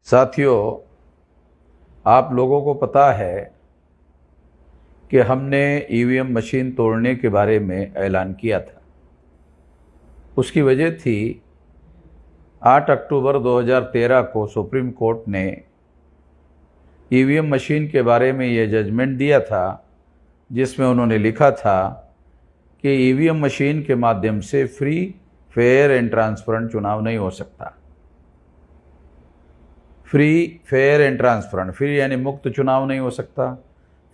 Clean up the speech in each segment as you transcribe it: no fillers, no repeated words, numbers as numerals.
साथियों, आप लोगों को पता है कि हमने ईवीएम मशीन तोड़ने के बारे में ऐलान किया था। उसकी वजह थी 8 अक्टूबर 2013 को सुप्रीम कोर्ट ने ईवीएम मशीन के बारे में ये जजमेंट दिया था, जिसमें उन्होंने लिखा था कि ईवीएम मशीन के माध्यम से फ्री, फेयर एंड ट्रांसपेरेंट चुनाव नहीं हो सकता। Free, fair and transparent, free यानी मुक्त चुनाव नहीं हो सकता,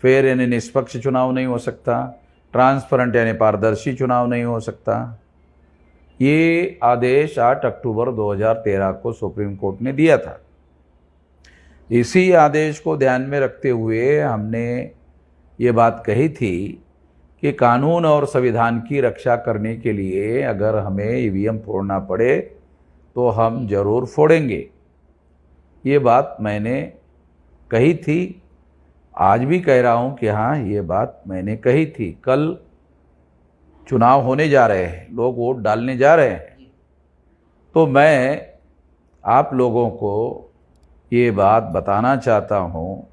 फेयर यानी निष्पक्ष चुनाव नहीं हो सकता, ट्रांसपेरेंट यानी पारदर्शी चुनाव नहीं हो सकता। ये आदेश 8 अक्टूबर 2013 को सुप्रीम कोर्ट ने दिया था। इसी आदेश को ध्यान में रखते हुए हमने ये बात कही थी कि कानून और संविधान की रक्षा करने के लिए अगर हमें ईवीएम फोड़ना पड़े तो हम ज़रूर फोड़ेंगे। ये बात मैंने कही थी, आज भी कह रहा हूँ कि हाँ, ये बात मैंने कही थी। कल चुनाव होने जा रहे हैं, लोग वोट डालने जा रहे हैं, तो मैं आप लोगों को ये बात बताना चाहता हूँ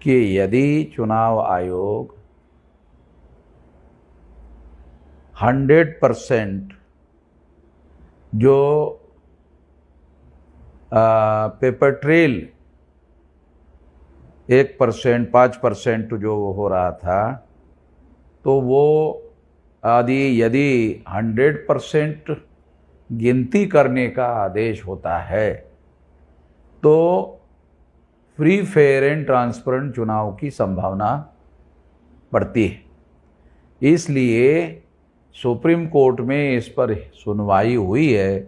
कि यदि चुनाव आयोग 100% जो पेपर ट्रेल 1%, 5% जो हो रहा था, तो वो यदि 100% गिनती करने का आदेश होता है तो फ्री, फेयर एंड ट्रांसपेरेंट चुनाव की संभावना बढ़ती है। इसलिए सुप्रीम कोर्ट में इस पर सुनवाई हुई है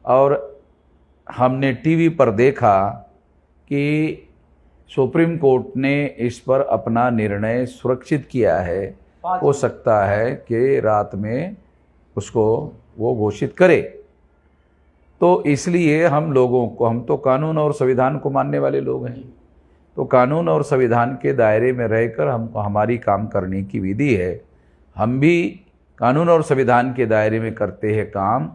और हमने टीवी पर देखा कि सुप्रीम कोर्ट ने इस पर अपना निर्णय सुरक्षित किया है। हो सकता है कि रात में उसको वो घोषित करे। तो इसलिए हम तो कानून और संविधान को मानने वाले लोग हैं, तो कानून और संविधान के दायरे में रहकर हमारी काम करने की विधि है। हम भी कानून और संविधान के दायरे में करते हैं काम,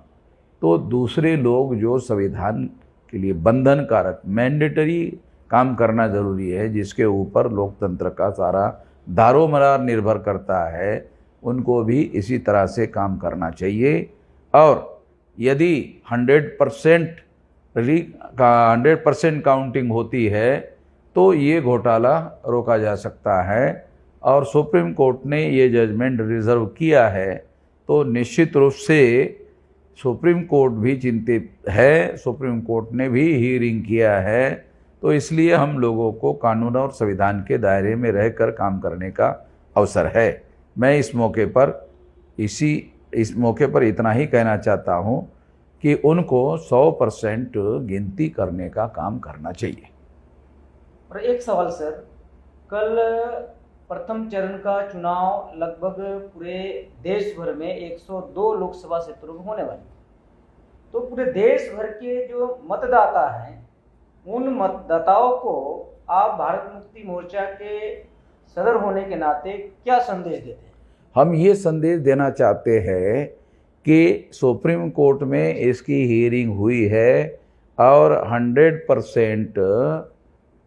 तो दूसरे लोग जो संविधान के लिए बंधन कारक, मैंडेटरी काम करना ज़रूरी है, जिसके ऊपर लोकतंत्र का सारा दारोमदार निर्भर करता है, उनको भी इसी तरह से काम करना चाहिए। और यदि 100% काउंटिंग होती है तो ये घोटाला रोका जा सकता है। और सुप्रीम कोर्ट ने ये जजमेंट रिजर्व किया है, तो निश्चित रूप से सुप्रीम कोर्ट भी चिंतित है। सुप्रीम कोर्ट ने भी हियरिंग किया है, तो इसलिए हम लोगों को कानून और संविधान के दायरे में रहकर काम करने का अवसर है। मैं इस मौके पर इतना ही कहना चाहता हूँ कि उनको 100% गिनती करने का काम करना चाहिए। और एक सवाल सर, कल प्रथम चरण का चुनाव लगभग पूरे देश भर में 102 लोकसभा क्षेत्रों में होने वाले, तो पूरे देश भर के जो मतदाता हैं, उन मतदाताओं को आप भारत मुक्ति मोर्चा के सदर होने के नाते क्या संदेश देते हैं? हम ये संदेश देना चाहते हैं कि सुप्रीम कोर्ट में इसकी हियरिंग हुई है और 100%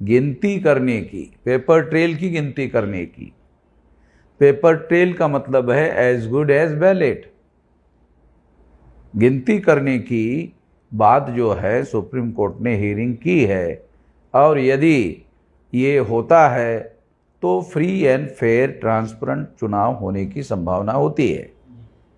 गिनती करने की, पेपर ट्रेल की गिनती करने की। पेपर ट्रेल का मतलब है एज गुड एज बैलेट। गिनती करने की बात जो है सुप्रीम कोर्ट ने हियरिंग की है, और यदि ये होता है तो फ्री एंड फेयर ट्रांसपेरेंट चुनाव होने की संभावना होती है।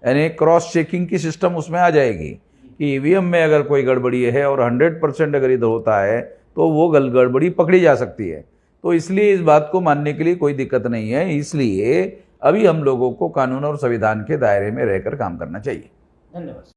यानी क्रॉस चेकिंग की सिस्टम उसमें आ जाएगी कि ईवीएम में अगर कोई गड़बड़ी है और 100% अगर इधर होता है तो वो गड़बड़ी पकड़ी जा सकती है। तो इसलिए इस बात को मानने के लिए कोई दिक्कत नहीं है। इसलिए अभी हम लोगों को कानून और संविधान के दायरे में रहकर काम करना चाहिए। धन्यवाद।